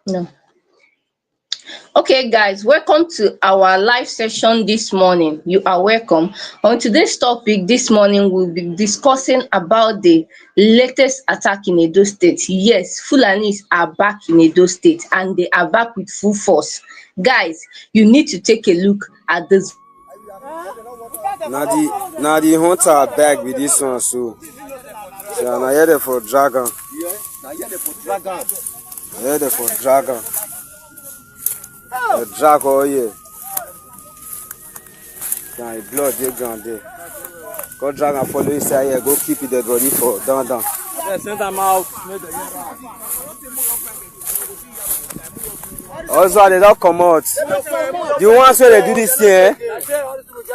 No. Okay, guys, welcome to our live session this morning. You are welcome. On today's topic this morning, we'll be discussing about the latest attack in Edo State. Yes, Fulanis are back in Edo State and they are back with full force. Guys, you need to take a look at this. Now the hunter are back with this one, so now here for dragon. Here for dragon. Drag all here. Now the blood they ground there. Go drag and follow inside here. Go keep it the body for down. Yeah, send them out. Also, they don't come out. The ones where they do this thing, eh?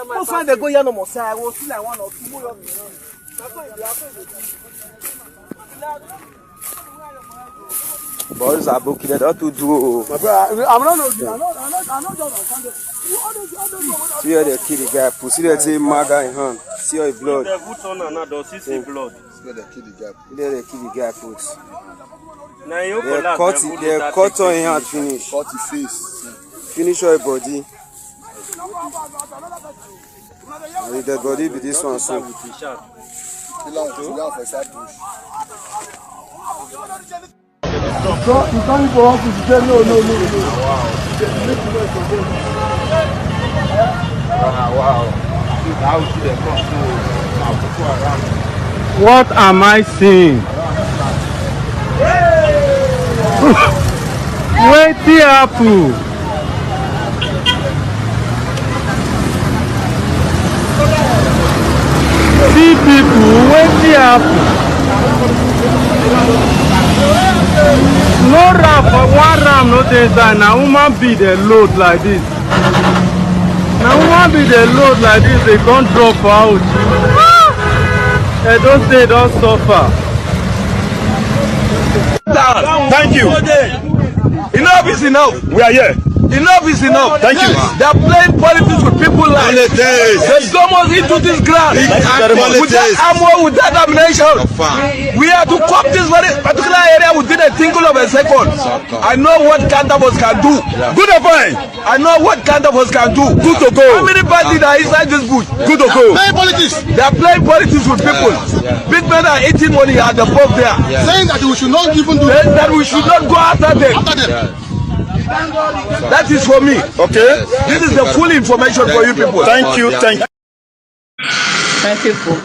Most time they go here no more. I will see like 1 or 2 more. Boys are booking it out to do. I'm not See how they kill the guy. See that same maga in hand. See how the blood. The foot on and does see blood. See how they kill the guy. See how they kill the guy, folks. They cut on hand finish. Cut his face. Finish your body. And the body be this one so. You can't go up to say no. Wow. What am I seeing? Wait the apple. See people, wait the apple. No ram for 1 ram, no dey inside. Now woman be the load like this. Now woman be the load like this. They can't drop out. They don't stay, don't suffer. Thank you. Enough is enough. We are here. Enough is enough. Thank you. They are playing politics with people's lives. They come us into this ground with that armor, with that ammunition. We have to cop this very particular area within a tinkle of a second. I know what kind of us can do. Good or fine. I know what kind of us can do. Good to go. How many parties are inside this bush? Good to go. Playing politics. They are playing politics with people. Big men are eating money at the pub there. Saying that we should not even do that. We should not go after them. That is for me. Okay. This is the full information for you people. Thank you. My people,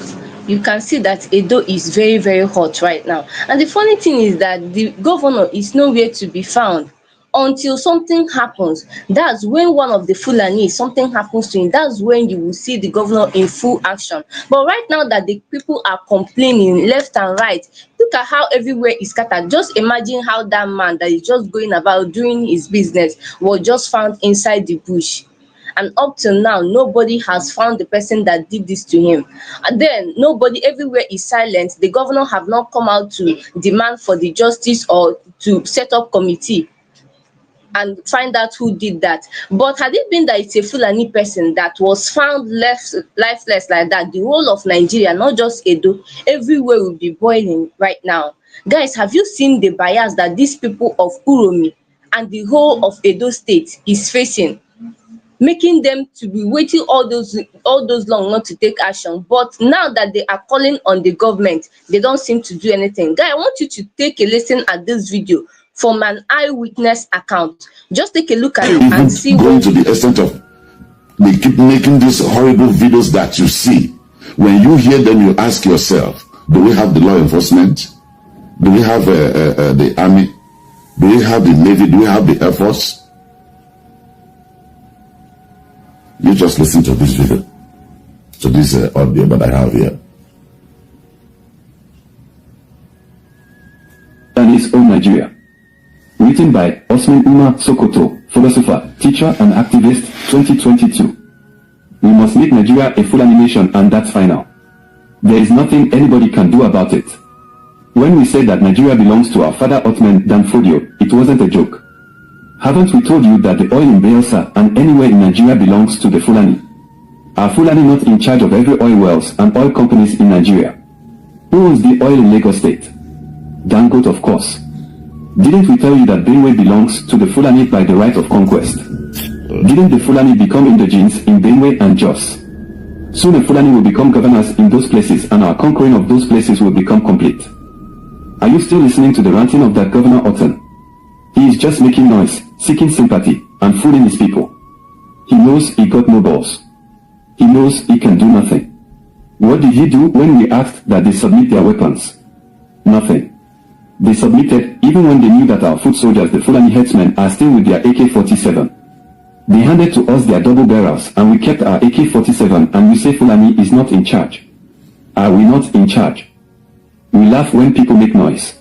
you can see that Edo is very, very hot right now. And the funny thing is that the governor is nowhere to be found until something happens. That's when one of the Fulani, something happens to him. That's when you will see the governor in full action. But right now that the people are complaining left and right, look at how everywhere is scattered. Just imagine how that man that is just going about doing his business was just found inside the bush. And up till now, nobody has found the person that did this to him. And then nobody, everywhere is silent. The governor have not come out to demand for the justice or to set up committee and find out who did that. But had it been that it's a Fulani person that was found lifeless like that, the whole of Nigeria, not just Edo, everywhere will be boiling right now. Guys, have you seen the bias that these people of Uromi and the whole of Edo State is facing, making them to be waiting all those long not to take action? But now that they are calling on the government, they don't seem to do anything. Guy, I want you to take a listen at this video from an eyewitness account. Just take a look at it and see. Going to the extent of they keep making these horrible videos that you see. When you hear them, you ask yourself, do we have the law enforcement? Do we have the army? Do we have the navy? Do we have the air force? You just listen to this video, to this audio that I have here. And it's all Nigeria. Written by Osman Umar Sokoto, philosopher, teacher and activist, 2022. We must make Nigeria a Fulani nation, and that's final. There is nothing anybody can do about it. When we said that Nigeria belongs to our father Othman Danfodio, it wasn't a joke. Haven't we told you that the oil in Bayelsa and anywhere in Nigeria belongs to the Fulani? Are Fulani not in charge of every oil wells and oil companies in Nigeria? Who owns the oil in Lagos State? Dangote, of course. Didn't we tell you that Benue belongs to the Fulani by the right of conquest? Didn't the Fulani become indigenes in Benue and Jos? Soon the Fulani will become governors in those places and our conquering of those places will become complete. Are you still listening to the ranting of that Governor Otten? He is just making noise, seeking sympathy, and fooling his people. He knows he got no balls. He knows he can do nothing. What did he do when we asked that they submit their weapons? Nothing. They submitted even when they knew that our foot soldiers, the Fulani headsmen, are still with their AK-47. They handed to us their double barrels and we kept our AK-47 and we say Fulani is not in charge. Are we not in charge? We laugh when people make noise.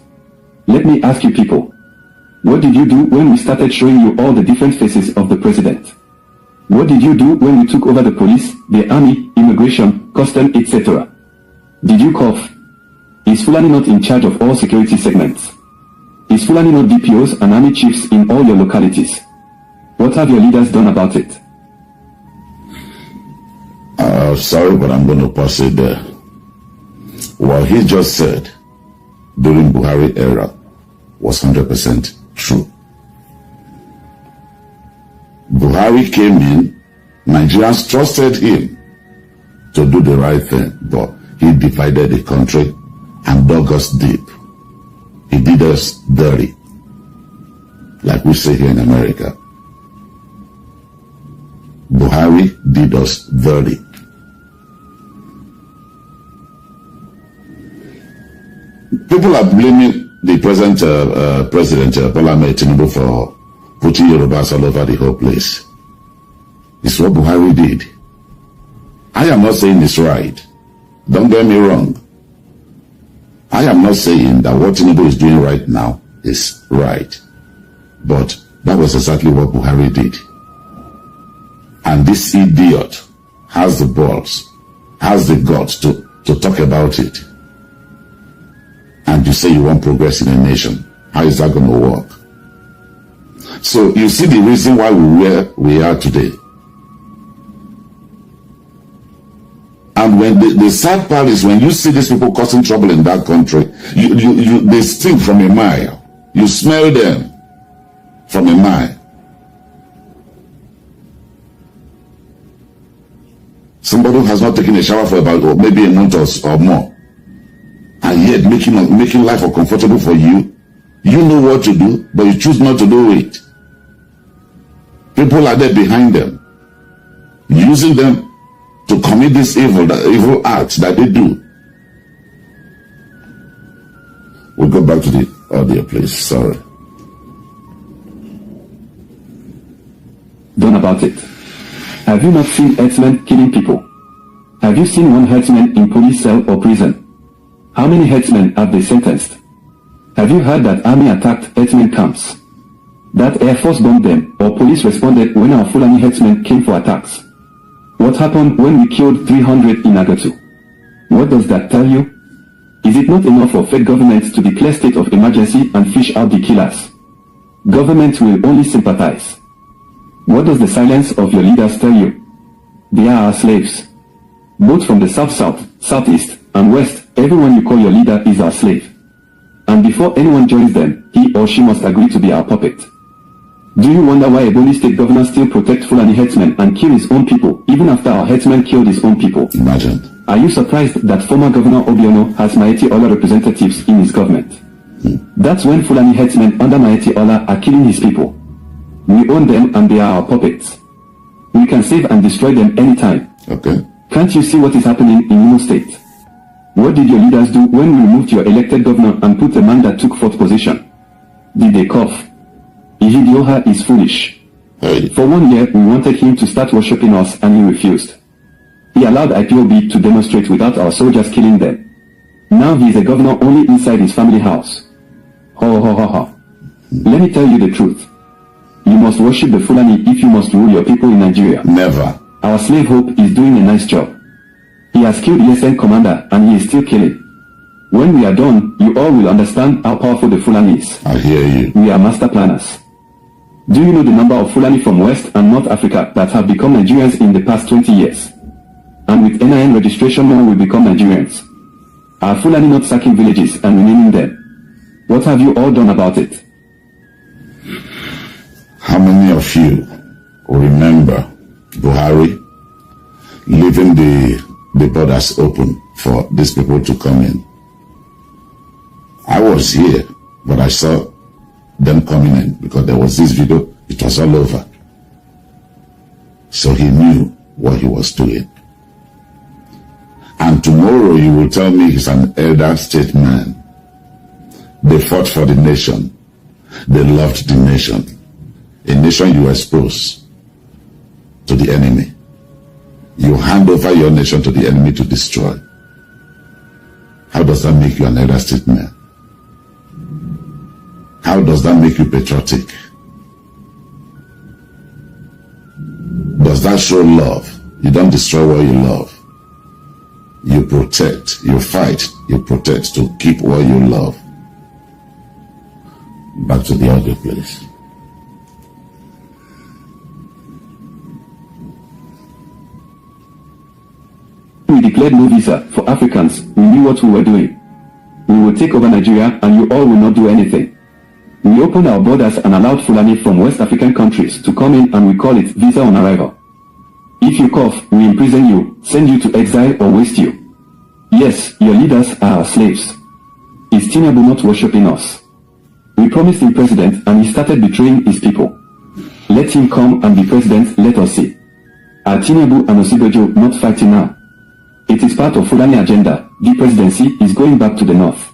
Let me ask you people, what did you do when we started showing you all the different faces of the president? What did you do when we took over the police, the army, immigration, custom, etc.? Did you cough? Is Fulani not in charge of all security segments? Is Fulani not DPOs and army chiefs in all your localities? What have your leaders done about it? Sorry, but I'm going to pause it there. What he just said during Buhari era was 100% true. Buhari came in, Nigerians trusted him to do the right thing, but he divided the country and dug us deep. He did us dirty, like we say here in America. Buhari did us dirty. People are blaming the present President Bola Ahmed Tinubu for putting Yorubas all over the whole place. It's what Buhari did. I am not saying it's right. Don't get me wrong. I am not saying that what Tinubu is doing right now is right. But that was exactly what Buhari did. And this idiot has the balls, has the guts to talk about it. And you say you want progress in a nation. How is that going to work? So you see the reason why where we are today. And when the sad part is when you see these people causing trouble in that country, they stink from a mile. You smell them from a mile. Somebody who has not taken a shower for about maybe a month or more, and yet making life uncomfortable for you. You know what to do, but you choose not to do it. People are there behind them, using them to commit this evil acts that they do. We'll go back to the audio, please. Sorry. Done about it. Have you not seen herdsmen killing people? Have you seen one herdsman in police cell or prison? How many herdsmen have they sentenced? Have you heard that army attacked herdsmen camps? That Air Force bombed them, or police responded when our Fulani herdsmen came for attacks? What happened when we killed 300 in Agatu? What does that tell you? Is it not enough for fed governments to declare state of emergency and fish out the killers? Government will only sympathize. What does the silence of your leaders tell you? They are our slaves. Both from the south-south, southeast, and west, everyone you call your leader is our slave. And before anyone joins them, he or she must agree to be our puppet. Do you wonder why Ebonyi state governor still protects Fulani headsmen and kill his own people, even after our headsmen killed his own people? Imagine. Are you surprised that former Governor Obiano has Maeti Ola representatives in his government? That's when Fulani headsmen under Maeti Ola are killing his people. We own them and they are our puppets. We can save and destroy them anytime. Okay. Can't you see what is happening in Imo State? What did your leaders do when we removed your elected governor and put a man that took fourth position? Did they cough? Ihidioha is foolish. Hey. For 1 year, we wanted him to start worshipping us and he refused. He allowed IPOB to demonstrate without our soldiers killing them. Now he is a governor only inside his family house. Ho ho ho ho. Let me tell you the truth. You must worship the Fulani if you must rule your people in Nigeria. Never. Our slave Hope is doing a nice job. He has killed ESN commander and he is still killing. When we are done, you all will understand how powerful the Fulani is. I hear you. We are master planners. Do you know the number of Fulani from West and North Africa that have become Nigerians in the past 20 years? And with NIN registration, more will become Nigerians. Are Fulani not sacking villages and renaming them? What have you all done about it? of you remember Buhari leaving the borders open for these people to come in. I was here, but I saw them coming in because there was this video, it was all over. So he knew what he was doing. And tomorrow you will tell me he's an elder statesman. They fought for the nation. They loved the nation. A nation you expose to the enemy. You hand over your nation to the enemy to destroy. How does that make you an elder statesman? How does that make you patriotic? Does that show love? You don't destroy what you love. You protect, you fight, you protect to keep what you love. Back to the audio, please. We declared no visa for Africans. We knew what we were doing. We will take over Nigeria and you all will not do anything. We opened our borders and allowed Fulani from West African countries to come in, and we call it visa on arrival. If you cough, we imprison you, send you to exile or waste you. Yes, your leaders are our slaves. Is Tinubu not worshipping us? We promised him president and he started betraying his people. Let him come and be president, let us see. Are Tinubu and Osibejo not fighting now? It is part of Fulani agenda. The presidency is going back to the north.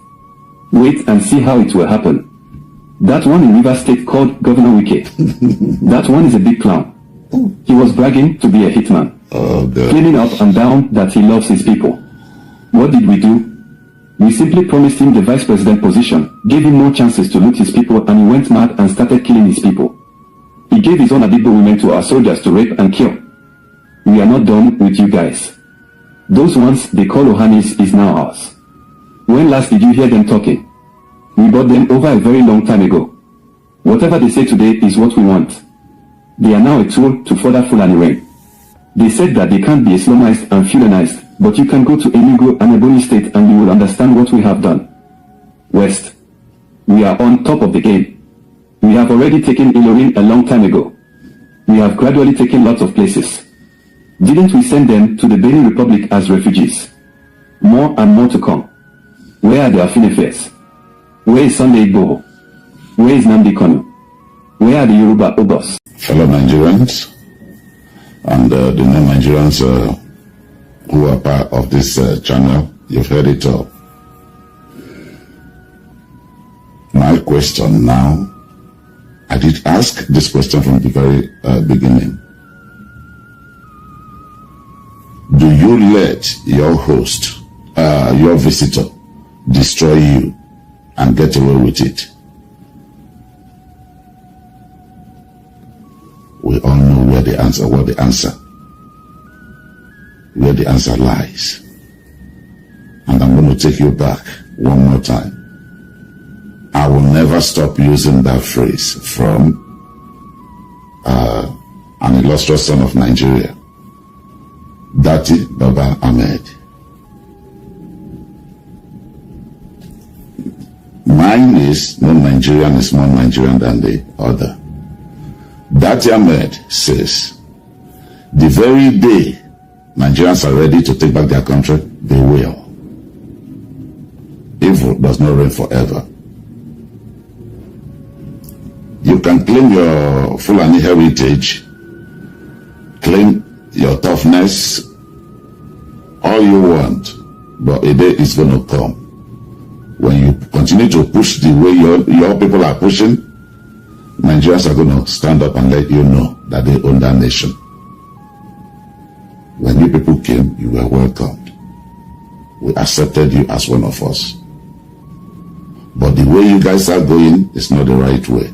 Wait and see how it will happen. That one in Rivers State called Governor Wike. That one is a big clown. He was bragging to be a hitman. Claiming up and down that he loves his people. What did we do? We simply promised him the vice president position, gave him more chances to loot his people, and he went mad and started killing his people. He gave his own Adigbo women to our soldiers to rape and kill. We are not done with you guys. Those ones they call Ohanis is now ours. When last did you hear them talking? We bought them over a very long time ago. Whatever they say today is what we want. They are now a tool to further Fulani reign. They said that they can't be Islamized and Fulanized, but you can go to Enugu and Ebonyi State and you will understand what we have done. West, we are on top of the game. We have already taken Ilorin a long time ago. We have gradually taken lots of places. Didn't we send them to the Benin Republic as refugees? More and more to come. Where are the Afinefes? Where is Sunday Igboho? Where is Nnamdi Kanu? Where are the Yoruba Obos? Fellow Nigerians and the non-Nigerians who are part of this channel, you've heard it all. My question now, I did ask this question from the very beginning. Do you let your host, your visitor, destroy you and get away with it? We all know where the answer lies. And I'm going to take you back one more time. I will never stop using that phrase from an illustrious son of Nigeria, Dati Baba Ahmed. Mine is no Nigerian is more Nigerian than the other. Dati Ahmed says, the very day Nigerians are ready to take back their country, they will. Evil does not reign forever. You can claim your Fulani heritage, claim your toughness, all you want, but a day is going to come when you continue to push the way your people are pushing. Nigerians are going to stand up and let you know that they own that nation. When you people came, you were welcomed. We accepted you as one of us. But the way you guys are going is not the right way.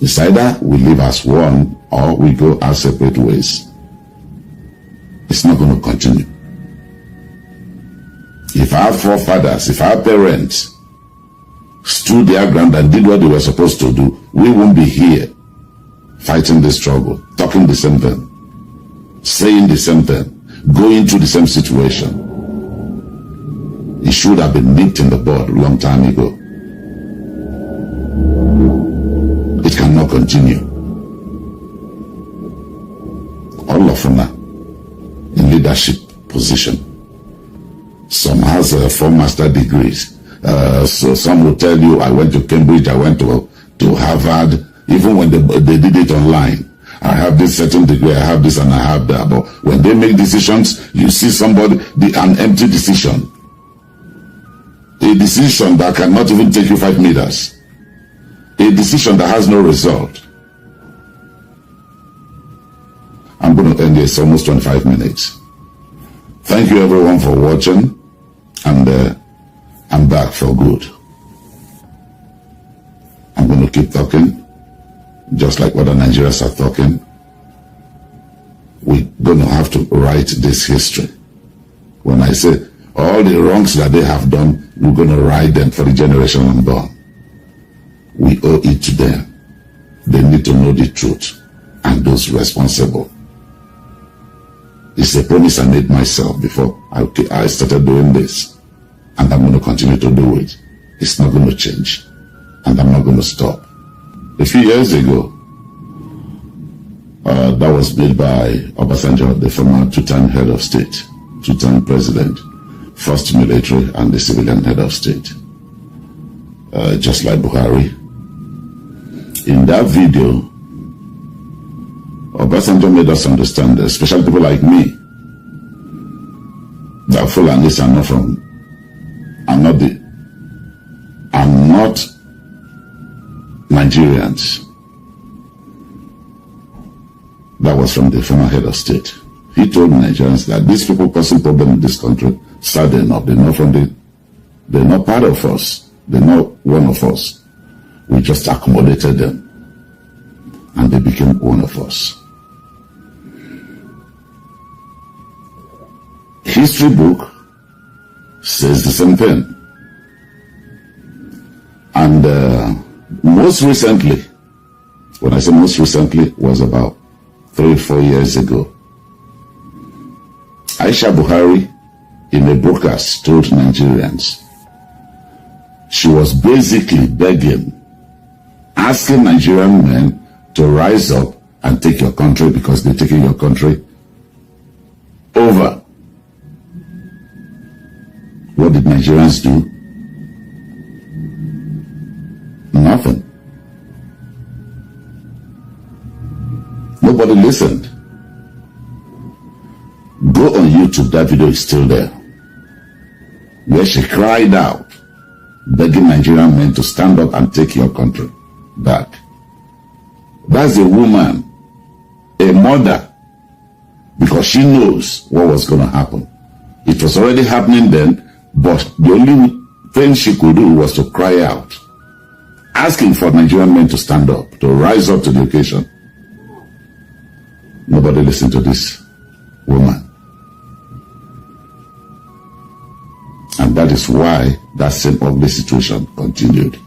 It's either we live as one or we go our separate ways. It's not going to continue. If our forefathers, if our parents stood their ground and did what they were supposed to do, we won't be here fighting the struggle, talking the same thing, saying the same thing, going through the same situation. It should have been nipped in the bud a long time ago. It cannot continue. All of them in leadership position. Some has 4 master degrees. So some will tell you, I went to Cambridge, I went to Harvard. Even when they did it online, I have this certain degree, I have this and I have that. But when they make decisions, you see somebody, an empty decision. A decision that cannot even take you 5 meters. A decision that has no result. I'm going to end this, almost 25 minutes. Thank you everyone for watching, and I'm back for good. I'm going to keep talking, just like other Nigerians are talking. We're going to have to write this history. When I say all the wrongs that they have done, we're going to write them for the generation unborn. We owe it to them. They need to know the truth, and those responsible. It's a promise I made myself before I started doing this, and I'm going to continue to do it. It's not going to change, and I'm not going to stop. A few years ago, that was built by Obasanjo, the former 2-time head of state, 2-time president, first military and the civilian head of state, just like Buhari. In that video, Obasanjo made us understand, especially people like me, that Fulanis are not from, I'm not Nigerians. That was from the former head of state. He told Nigerians that these people causing problem in this country, sad enough, they're not part of us. They're not one of us. We just accommodated them, and they became one of us. History book says the same thing. And most recently, when I say most recently, was about 3 or 4 years ago, Aisha Buhari, in a broadcast, told Nigerians, she was basically begging, asking Nigerian men to rise up and take your country because they're taking your country over. What did Nigerians do? Nothing. Nobody listened. Go on YouTube, that video is still there, where she cried out, begging Nigerian men to stand up and take your country back. That's a woman, a mother, because she knows what was going to happen. It was already happening then, but the only thing she could do was to cry out, asking for Nigerian men to stand up, to rise up to the occasion. Nobody listened to this woman. And that is why that same ugly situation continued.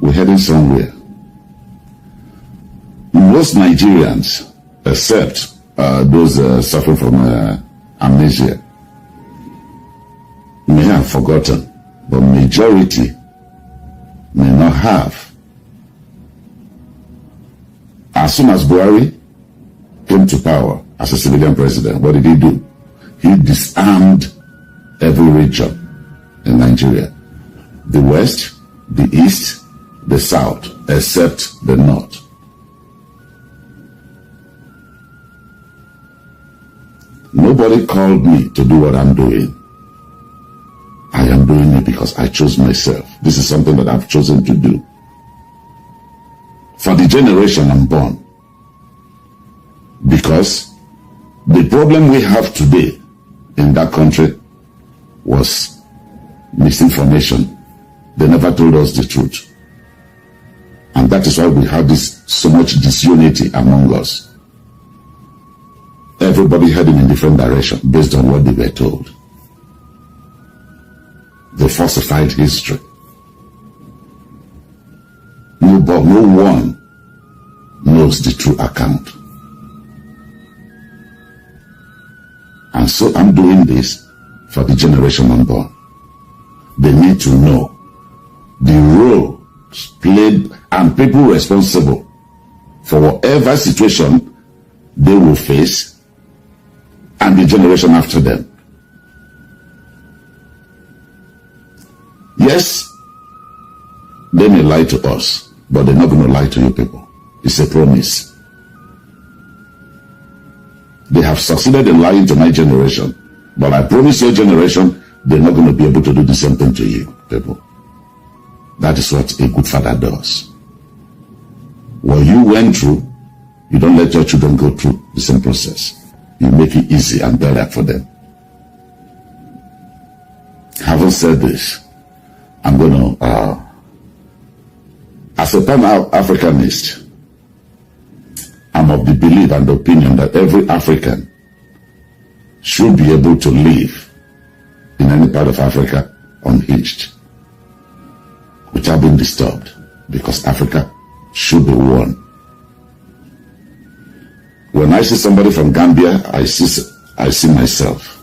We're heading somewhere. Most Nigerians, except those suffering from amnesia, may have forgotten, but majority may not have. As soon as Buhari came to power as a civilian president, what did he do? He disarmed every region in Nigeria. The West, the East, the South, except the North. Nobody called me to do what I'm doing. I am doing it because I chose myself. This is something that I've chosen to do. For the generation unborn. Because the problem we have today in that country was misinformation. They never told us the truth. And that is why we have so much disunity among us. Everybody heading in different direction based on what they were told. They falsified history. No one knows the true account. And so I'm doing this for the generation unborn. They need to know the role played and people responsible for whatever situation they will face and the generation after them. Yes, they may lie to us, but they're not going to lie to you people. It's a promise. They have succeeded in lying to my generation, but I promise your generation, they're not going to be able to do the same thing to you people. That is what a good father does. What you went through, you don't let your children go through the same process. You make it easy and better for them. Having said this, I'm going to, as a Pan-Africanist, I'm of the belief and the opinion that every African should be able to live in any part of Africa unhinged, without being disturbed, because Africa should be one. When I see somebody from Gambia, I see myself.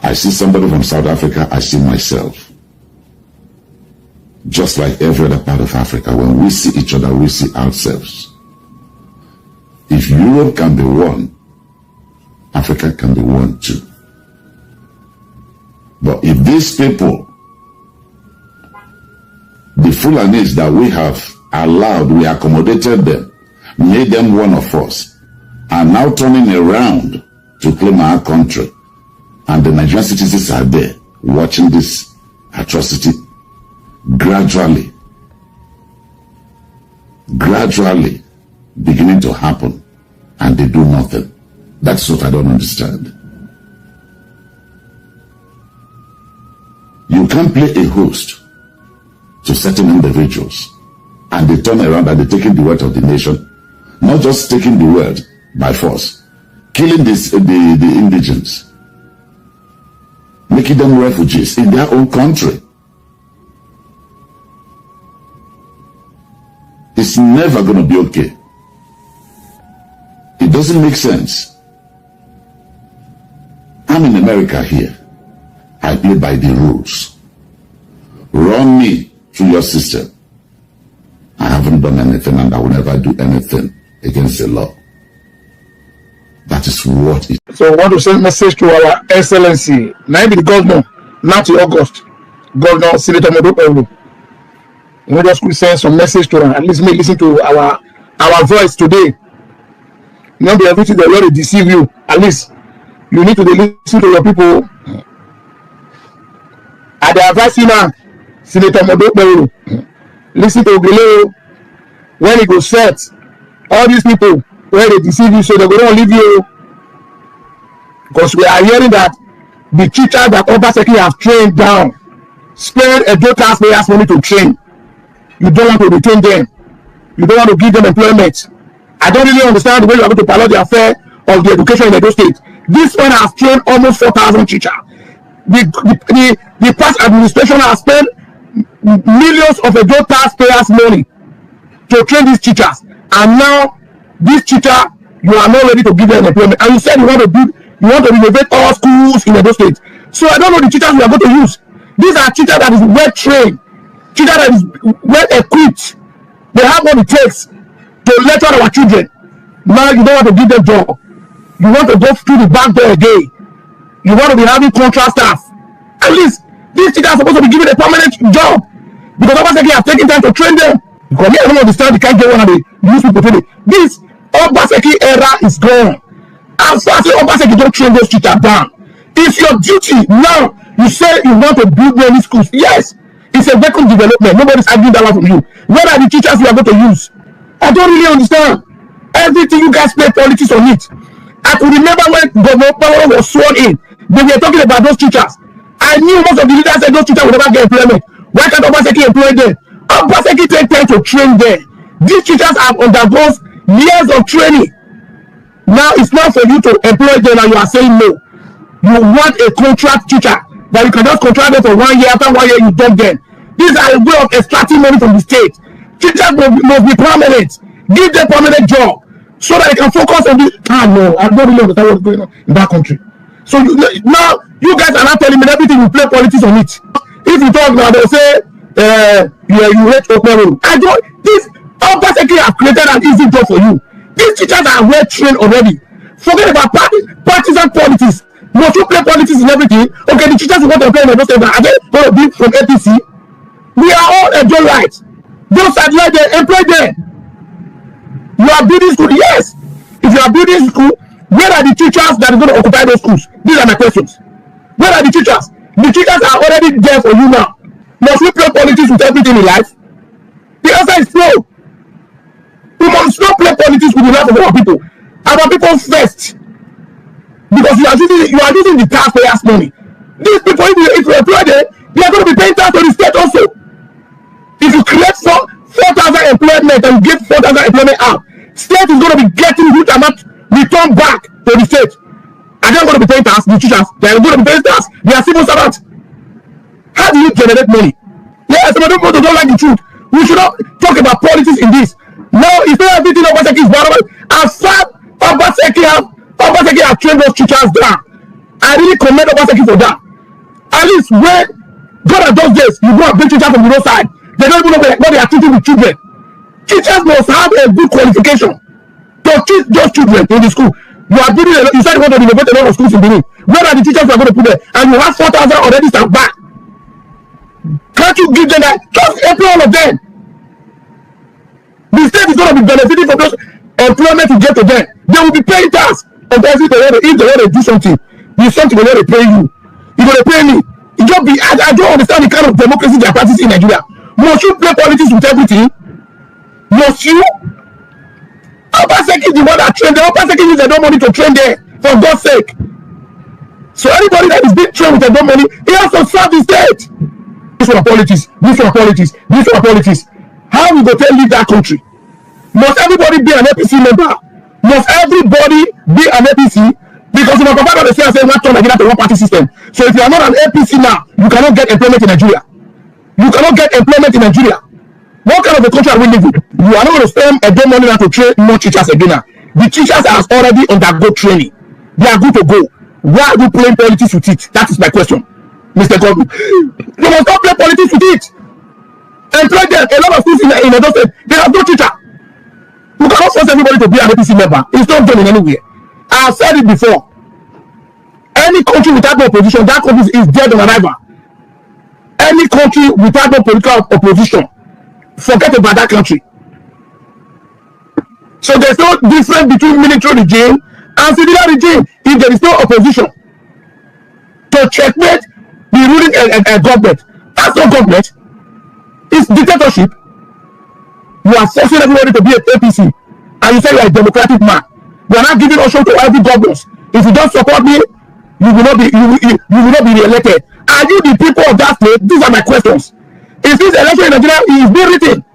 I see somebody from South Africa, I see myself. Just like every other part of Africa, when we see each other, we see ourselves. If Europe can be one, Africa can be one too. But if these people, the Fulanis that we have allowed, we accommodated them, made them one of us, are now turning around to claim our country, and the Nigerian citizens are there watching this atrocity gradually beginning to happen, and they do nothing. That's what I don't understand. You can't play a host to certain individuals, and they turn around and they're taking the wealth of the nation, not just taking the wealth by force, killing the indigents, making them refugees in their own country. It's never going to be okay. It doesn't make sense. I'm in America here. I play by the rules. Run me through your system. I haven't done anything, and I will never do anything against the law. That is what it is. So I want to send a message to our excellency, maybe the governor, not to August, Governor Senator Modoperu. We just could send some message to them. At least me listen to our voice today. Not be everything they want to deceive you. At least you need to listen to your people. At the advice now, Senator Modoperu, listen to Ogele when he goes set. All these people where they deceive you, so they're going to leave you. Because we are hearing that the teachers that Obaseki have trained down spend a taxpayers' money to train. You don't want to retain them. You don't want to give them employment. I don't really understand the way you are going to pilot the affair of the education in Edo State. This one has trained almost 4,000 teachers. The past administration has spent millions of Edo taxpayers' money to train these teachers, and now this teacher, you are not ready to give them employment. And you said you want to renovate all schools in Edo State. So I don't know the teachers we are going to use. These are teachers that is well trained, teachers that is well equipped. They have what it takes to lecture our children. Now you don't want to give them job. You want to go through the back door again. You want to be having contract staff. At least these teachers are supposed to be given a permanent job, because Obaseki have taken time to train them. Because I don't understand the kind of one of the use people today. This Obaseki era is gone. As far as Obaseki don't train those teachers down, it's your duty now. You say you want to build many schools. Yes, it's a vehicle development. Nobody's arguing that from you. Where are the teachers you are going to use? I don't really understand. Everything you guys play politics on it. I could remember when Governor Power was sworn in, they were talking about those teachers. I knew most of the leaders said those teachers would never get employment. Why can't Obaseki employ them? Obaseki take time to train them. These teachers have undergone years of training. Now it's not for you to employ them and you are saying no. You want a contract teacher that you can just contract them for 1 year. After 1 year, you dump them. These are a way of extracting money from the state. Teachers must be permanent. Give them permanent job so that they can focus on this. No, I don't really understand what's going on in that country. So now you guys are not telling me everything. You play politics on it. If you talk now, they'll say, you hate Okpero. I don't. This Obaseki have created an easy job for you. These teachers are well trained already. Forget about partisan politics. Must you play politics in everything? Okay, the teachers want to play in the state. Are they going to be from APC? We are all enjoy rights. Those are like they employ them. You are building school, yes. If you are building school, where are the teachers that are going to occupy those schools? These are my questions. Where are the teachers? The teachers are already there for you now. Must we play politics with everything in life? The answer is no. We must not play politics with the life of our people. Our people first. Because you are using the taxpayers' money. These people, if you employ them, they are going to be paying tax to the state also. If you create 4,000 employment and give 4,000 employment out, state is going to be getting huge amount return back to the state. Are they going to be paying tax? The teachers, they are going to be paying tax. They are civil servants. How do you generate money? Yes, some of them don't like the truth. We should not talk about politics in this. No, it's not everything Obaseki is bad. As far Obaseki have trained those teachers down. I really commend Obaseki for that. At least when God does this, you go and bring teachers from the roadside. They don't even know what they are teaching with children. Teachers must have a good qualification to teach those children in the school. You are building you said you want to renovate a lot of schools in Benin. Where are the teachers you are going to put there? And you have 4,000 already stand back. Can't you give them that? Just employ all of them. The state is going to be benefiting from those employment you get to them. They will be paying tax. And if they want to do something, there's something they want to pay you. You're going to pay me. I don't understand the kind of democracy they are practicing in Nigeria. Must you play politics with everything? Must you? Obaseki is the one that trained them. Obaseki uses their money to train them, for God's sake. So anybody that is being trained with their money, he has to serve the state. This one politics. How we go to leave that country? Must everybody be an APC member? Must everybody be an APC? Because if my papa doesn't say not turn Nigeria to one party system. So if you are not an APC now, you cannot get employment in Nigeria. What kind of a country are we living? You are not going to spend a day money now to train more teachers again now. The teachers are already undergo training. They are good to go. Why are we playing politics with it? That is my question, Mr. Governor. You must not play politics with it. Employ them. A lot of schools in Edo State, they have no teacher. You cannot force everybody to be an APC member. It's not done in anywhere. I have said it before. Any country without no opposition, that country is dead on arrival. Any country without no political opposition, forget about that country. So there's no difference between military regime and civilian regime if there is no opposition to checkmate the ruling government. That's not government. It's dictatorship. You are forcing everybody to be an APC, and you say you are a democratic man. You are not giving option to every government. If you don't support me, you will not be re-elected. Are you the people of that state? These are my questions. Is this election in Nigeria is being written?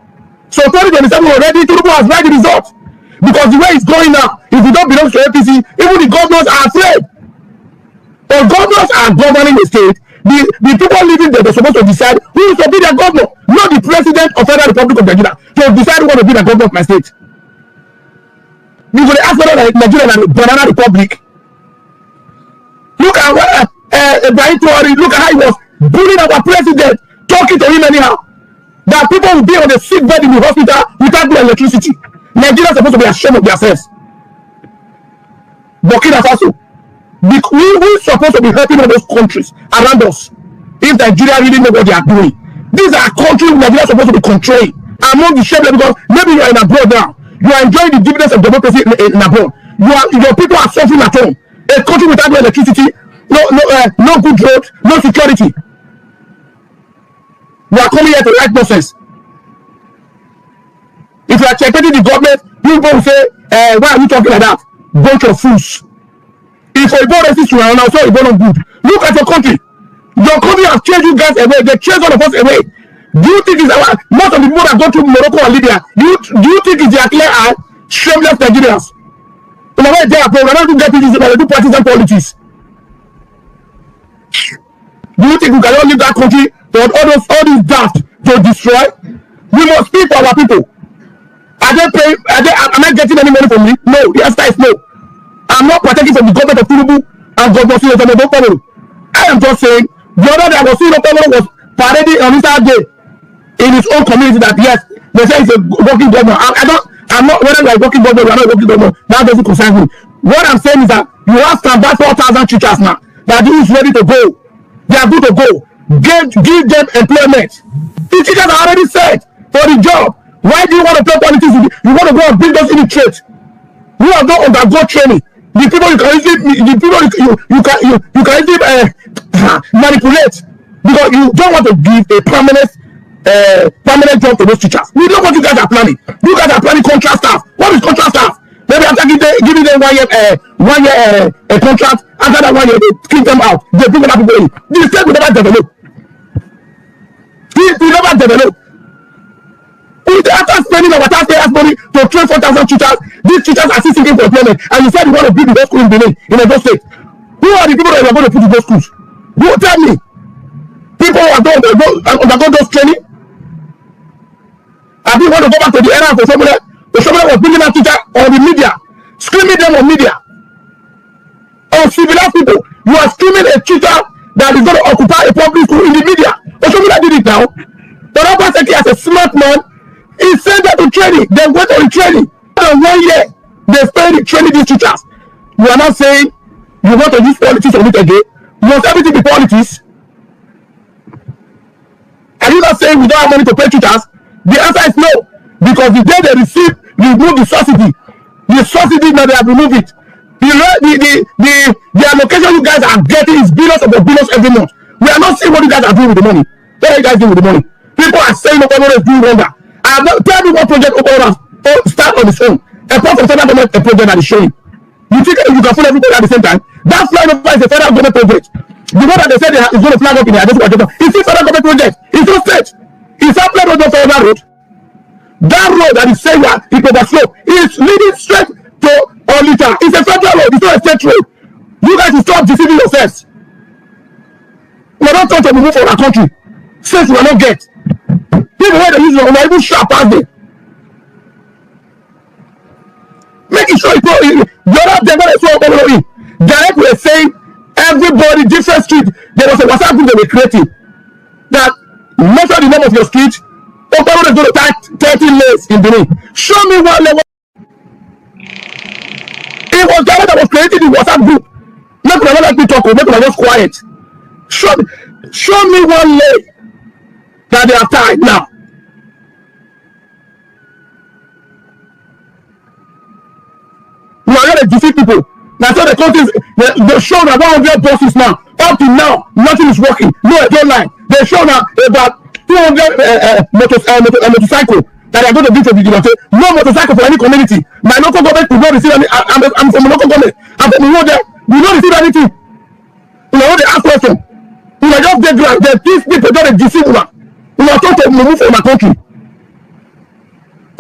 So 2027 already, Tinubu has write the result. Because the way it's going now, if you don't belong to APC, even the governors are afraid. But governors are governing the state. The people living there, they're supposed to decide who is to be their governor, not the president of Federal Republic of Nigeria. To decide who to be the governor of my state. You will ask whether Nigeria is a banana republic. Look at Ibrahim Traore, look at how he was bullying our president, talking to him anyhow. That people will be on the sick bed in the hospital without no electricity. Nigeria is supposed to be ashamed of themselves. Burkina Faso, we're supposed to be helping all those countries around us. If Nigeria really know what they are doing, these are countries Nigeria is supposed to be controlling. Among the shameless, because maybe you are in abroad now, you are enjoying the dividends of democracy in abroad. Your people are suffering at home. A country without no electricity, no good road, no security. We are coming here to write nonsense. If you are checking the government, people will say, why are you talking like that? Bunch of fools. If Igbo resist you and also Igbo not good. Look at your country. Your country has chased you guys away. They chased all of us away. Do you think it's most of the people that go to Morocco and Libya, do you think it's their clear eye, shameless Nigerians? In a way, they are not to get this, but they do partisan politics. Do you think we cannot leave that country for all these daft to destroy? We must speak for our people. Am I getting any money from me? No. The answer is no. I'm not partaking from the government of Tinubu and government of Tinubu. I am just saying, the other day I was seeing Tinubu was parading on Easter Day in his own community that yes, They say it's a working government. I'm not, whether you're a working government or not a working government, that doesn't concern me. What I'm saying is that you have standby 4,000 teachers now that is ready to go. They are good to go. Give them employment. The teachers are already set for the job. Why do you want to play politics? You want to go and bring those illiterates who have not undergone training. The people you can easily, you can easily manipulate because you don't want to give a permanent job to those teachers. We know what you guys are planning. You guys are planning contract staff. What is contract staff? Maybe after giving them 1 year contract, after that 1 year they kick them out. They bring other people in. The state will never develop. It will never develop. After spending our taxpayers' money to train 4,000 teachers, these teachers are still seeking for employment, and you said you want to build the best school in Benin, in Edo State. Who are the people that you are going to put in those schools? Who tell me? People who have undergone those training? I didn't want to go back to the era of Oshomole. Oshomole was bringing out teachers on the media, screaming them on media. On civilized people, you are screaming a teacher that is going to occupy a public school in the media. Oshomole did it now. But Obaseki, as a smart man, he sent them to training. They went on the training. And 1 year, they spent training these teachers. You are not saying you want to use politics on it again. Must everything be politics? Are you not saying we don't have money to pay teachers? The answer is no. Because the day they receive, you remove the subsidy. The subsidy, now they have removed it. The allocation you guys are getting is billions upon billions every month. We are not seeing what you guys are doing with the money. What are you guys doing with the money? People are saying Okono is doing wonder. Tell me what project Okono start on its own. Apart from federal government, a project that is showing. You think you can fool everybody at the same time? That flying over is a federal government project. The one that they said is going to flag up in there, it's a federal government project. It's no state. It's a play road for that road. That road that is saying that it overflow is leading straight to Olita. It's a federal road. It's not a state road. You guys will stop deceiving yourselves. We are not trying to move from our country. Since we are not get. People where they use it, we are even sharp as them. Making sure the other day when they saw Okono in, direct were saying everybody, different street, there was a WhatsApp group they were creating. That measure the name of your street, Okono is going to take 30 lanes in Benin. Show me one level. It was direct that was creating the WhatsApp group. Make me let me talk, make me just quiet. Show me one lane that they are tied now. We are going to defeat people. Now, so the countries, they show that 100 buses now. Up to now, nothing is working. No, I don't lie. They show now about 200 motorcycle that they are going to give to vigilante. No motorcycle for any community. My local government will not receive any. I'm from a local government. I'm from there. We don't receive anything. We know they ask question. We are just dead ground. These people don't deceive us. We are told to move from our country.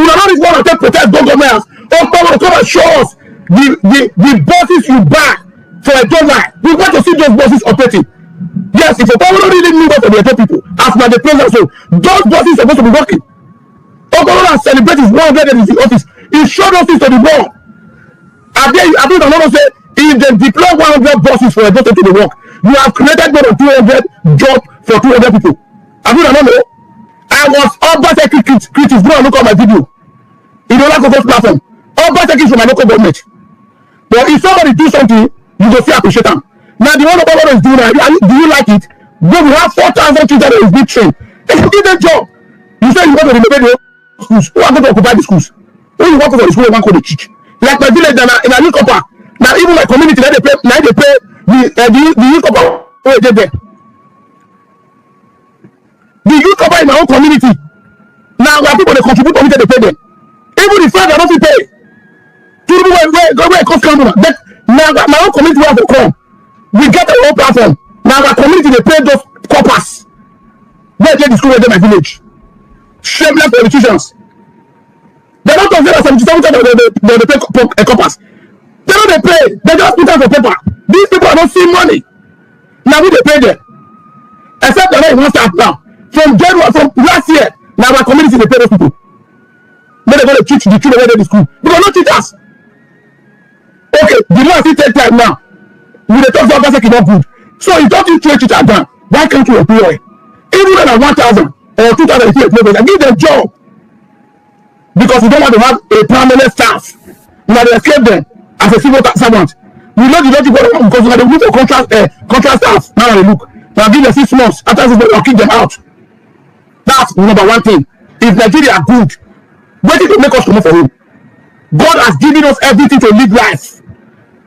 We are not this one to take protest governments. Come and show us the buses you buy for a dollar. We want to see those buses operating. Yes, if a government really need us to be people, as my the president so those buses are supposed to be working. Okono celebrate his 100 days in the office. He showed us this to the world. I think another say if they deploy 100 buses for a doctor to the work, you have created more than 200 jobs for 200 people. I think another. I was Obaseki critics. Go and look at my video. In the lack of those platform, Obaseki from my local government. But if somebody do something, you go see appreciate them. Now the one Okono is doing, do you like it? But we have 4,000 children that is being trained. They should give them job. You say you want to renovate the schools. Who are going to occupy the schools? When you work for the school, you want to go to teach. Like my village in a newspaper. Now even my community, they pay the newspaper where they there. The newspaper in my own community. Now where people they contribute money, they pay them. Even the fact that don't pay. To the where it comes from. Now my own community where they come. We get our own platform. Now our community they pay those coppers. Where they the school where they my village. Shameless politicians. They don't consider 77 they pay coppers. They don't pay. They just put out for paper. These people are not seeing money. Now we they pay them. Except that they won't start now. From January, from last year, now our community they pay those people. Then they're going to teach the children where they in school. Because no teachers. Okay, the law still take time now. We the talk about Obaseki not good. So if don't you train teachers down, why can't you employ? Even when 1,000 or 2,000 if you employ them, give them a job. because we don't want to have a permanent staff. Now they escape them as a civil servant. We know the logic because they look for contract staff. Now they look. Now give them 6 months. After 6 months, they'll kick them out. That's number one thing. If Nigeria are good, where did they make us come up for home? God has given us everything to live life.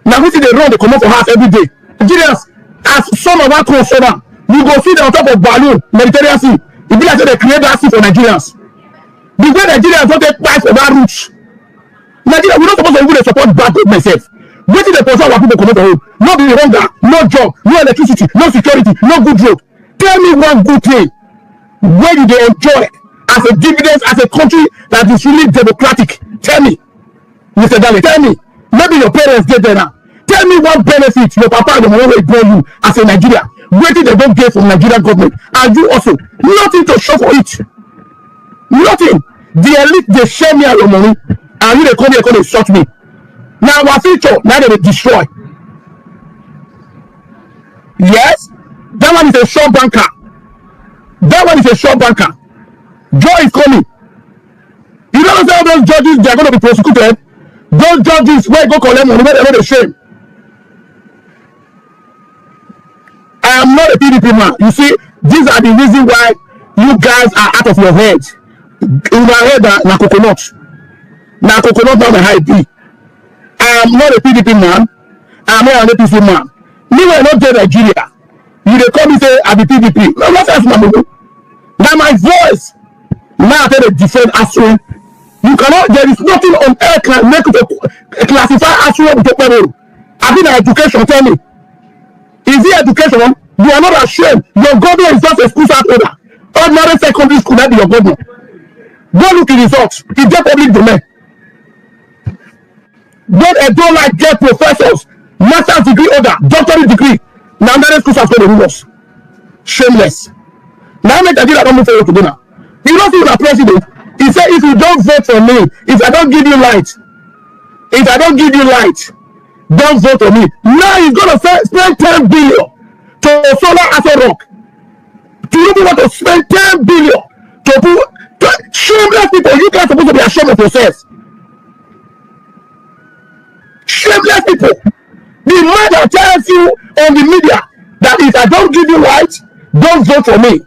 Now we see they run, they come up for house every day. Nigerians, as some of our consumer, you go see them on top of balloon, Mediterranean Sea. It be like they create that sea for Nigerians. The way Nigerians don't take price for that route. Nigeria, we're not supposed to even support bad government self. Where did they control our people come up for home? No be hunger, no job, no electricity, no security, no good road. Tell me one good thing. Where do they enjoy as a dividend, as a country that is really democratic? Tell me, Mr. Dale, tell me. Maybe your parents get there now. Tell me what benefit your papa and your mama will bring you as a Nigeria. Where did they don't get from Nigerian government? And you also, nothing to show for it. Nothing. The elite, they share me and your money, and you they come here, they shot me. Now our future, now they will destroy. Yes, that one is a short banker. That one is a short banker. Joy is coming. You don't know all those judges, they are going to be prosecuted. Those judges, where go collect money, where they know the shame. I am not a PDP man. You see, these are the reasons why you guys are out of your head. In my head, na coconut. Na coconut, not my high B. I am not a PDP man. I am not an APC man. Me were not there Nigeria. You dey call me say I be PDP. No, what else, my baby? Now my voice. Now I tell the defend Asura. You cannot. There is nothing on earth can make it classify Asura with a payroll. I mean, education. Tell me, is it education? You are not ashamed. Your government is just a school start order. Ordinary secondary school that be your government. Go look at results. It's just public domain. Don't like get professors, master's degree order, doctorate degree. Now many schools have told the rules. Shameless. Now make Nigeria don't move forward today now. You don't see the president. He said if you don't vote for me, if I don't give you light, don't vote for me. Now he's gonna spend 10 billion to solar asset rock. Do you want to spend 10 billion to put shameless people? You guys are supposed to be ashamed of yourselves. Shameless people. The man that tells you on the media that if I don't give you light, don't vote for me.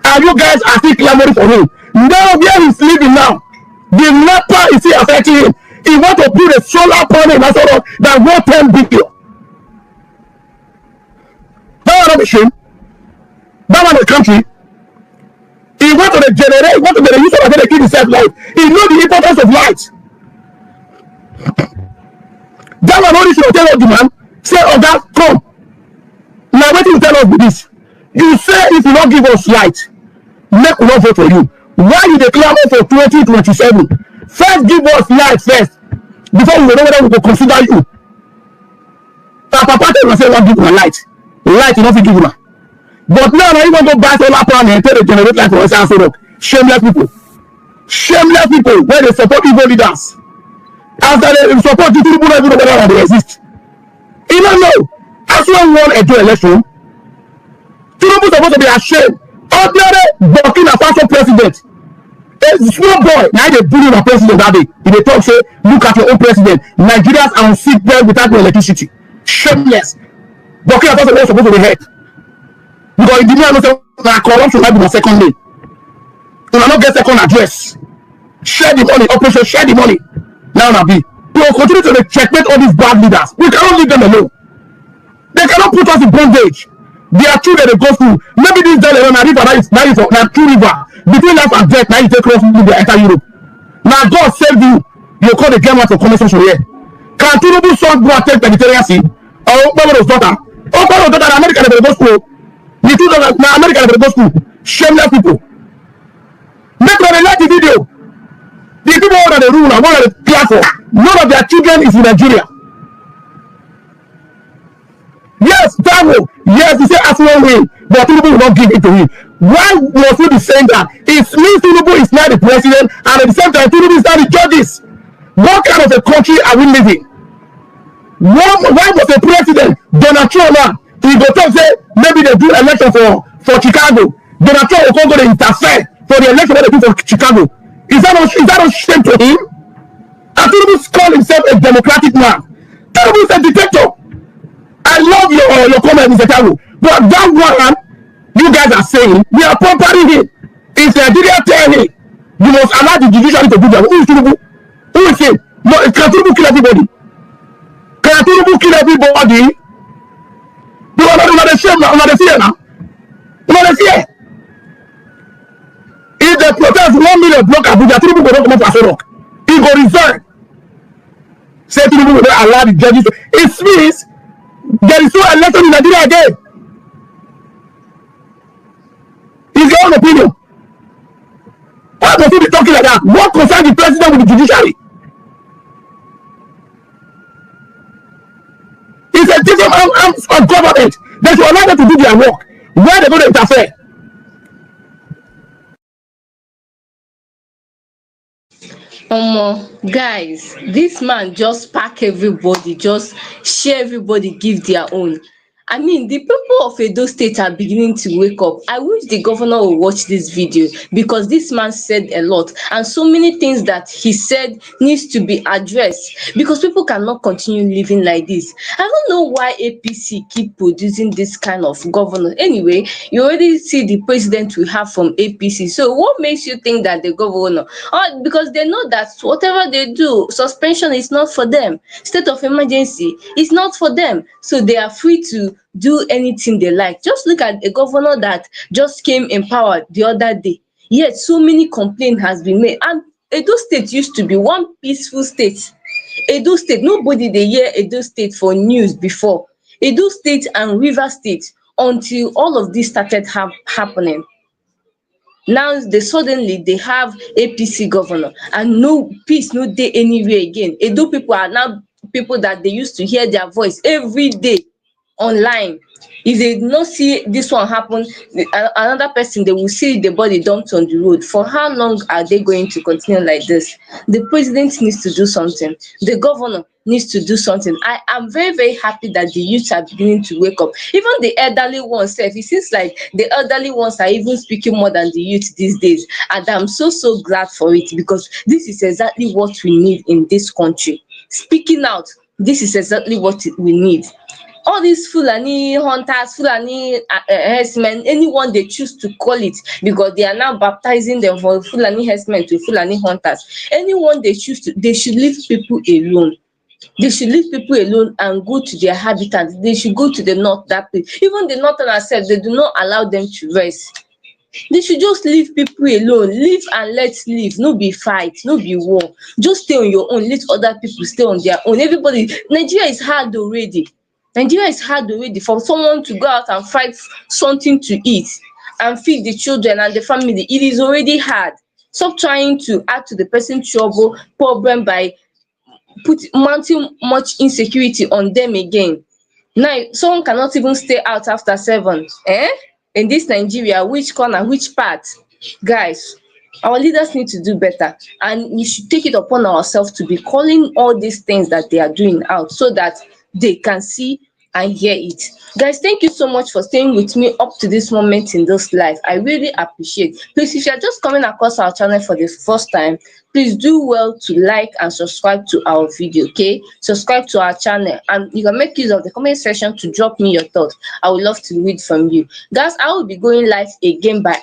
And you guys are still clamoring for him. Now where he's living now, the NAPA is still affecting him. He wants to put a solar panel in that worth 10 billion. That one not a shame. That one a country. He wants to generate, he wants to use it to keep himself light. He knows the importance of light. That one only should tell us the man, say, oh God, come. Now what you tell us with this? You say if you don't give us light, make we not vote for you. Why you declare for 2027? First give us light first, before we know whether we will consider you. Papa tell us say, give you light. Light you not give you. But now you want to go buy solar panel and tell the generate light for us and so shameless people. Shameless people where they support evil leaders. After they support you, people don't even know whether they exist. You don't know. As one won a dual election, Tinubu supposed to be ashamed. Ordinary Burkina Faso president. A small boy, now they bully the president that day. If they talk, say, look at your own president. Nigerians are on sick bed without no electricity. Shameless. Burkina Faso was supposed to be head. Because it didn't know that corruption might be my second name. You will not get second address. Share the money, operation, share the money. Now, we will continue to checkmate all these bad leaders. We cannot leave them alone. They cannot put us in bondage. They are children that go through. Maybe this day alone, river now is true river. Between life and death, now you take cross India, enter Europe. Now God save you. You call the game out for conversation here. Can Tinubu son go and take Mediterranean Sea? Or Obaro's daughter? Obaro's daughter, American never go school. The two daughters, now American never go school. Shameless people. Make them like the video. The people under the rule and one of the platform. None of their children is in Nigeria. Yes, Tavo. Yes, he said Aswan win, but Tinubu will not give it to him. Why must we be saying that? It means Tinubu is not the president, and at the same time, Tinubu is not the judges. What kind of a country are we living? Why was the president, Donald Trump, he go talk say maybe they do election for Chicago. Donald Trump will go to interfere for the election that they do for Chicago. Is that not shame to him? And Tinubu called himself a democratic man. Tinubu is a dictator. I love your comment, Mr. Tago. But that one you guys are saying, we are pampering him. If Nigeria tell him, you must allow the judiciary to do that. Who is Tinubu? Who is him? No, can Tinubu kill everybody? Can Tinubu kill everybody? You are not the shame now, not the fear now. Not the fear. If the protest 1 million block Abuja, Tinubu will not come up for rock. He go resign. Say Tinubu will not allow the judges to. It means there is no election in Nigeria again. It's your own opinion. Why must you be talking like that? What concerns the president with the judiciary? It's a different arms of government. They should allow them to do their work. Why are they going to interfere? Guys, this man just pack everybody, just share everybody, give their own. I mean, the people of Edo State are beginning to wake up. I wish the governor would watch this video because this man said a lot and so many things that he said needs to be addressed because people cannot continue living like this. I don't know why APC keep producing this kind of governor. Anyway, you already see the president we have from APC. So what makes you think that the governor? Oh, because they know that whatever they do, suspension is not for them. State of emergency is not for them. So they are free to do anything they like. Just look at a governor that just came in power the other day. Yet so many complaints has been made. And Edo State used to be one peaceful state. Edo State, nobody dey hear Edo State for news before. Edo State and Rivers State until all of this started happening. Now suddenly they have APC governor and no peace no dey anywhere again. Edo people are now people that they used to hear their voice every day online. If they no see this one happen, another person they will see the body dumped on the road. For how long are they going to continue like this? The president needs to do something. The governor needs to do something. I am very, very happy that the youth are beginning to wake up. Even the elderly ones sef, it seems like the elderly ones are even speaking more than the youth these days. And I'm so, so glad for it because this is exactly what we need in this country. Speaking out, this is exactly what we need. All these Fulani hunters, Fulani herdsmen, anyone they choose to call it, because they are now baptizing them from Fulani herdsmen to Fulani hunters. Anyone they choose to, they should leave people alone. They should leave people alone and go to their habitat. They should go to the north that place. Even the northerners sef, they do not allow them to rest. They should just leave people alone. Live and let live. No be fight, no be war. Just stay on your own. Let other people stay on their own. Everybody, Nigeria is hard already. Nigeria is hard already for someone to go out and find something to eat and feed the children and the family. It is already hard. Stop trying to add to the person's problem by mounting much insecurity on them again. Now someone cannot even stay out after 7. In this Nigeria, which corner, which part? Guys, our leaders need to do better and we should take it upon ourselves to be calling all these things that they are doing out so that they can see and hear it. Guys, thank you so much for staying with me up to this moment in this life. I really appreciate. Please, if you're just coming across our channel for the first time, please do well to like and subscribe to our video. Okay, subscribe to our channel and you can make use of the comment section to drop me your thoughts. I would love to read from you. Guys, I will be going live again by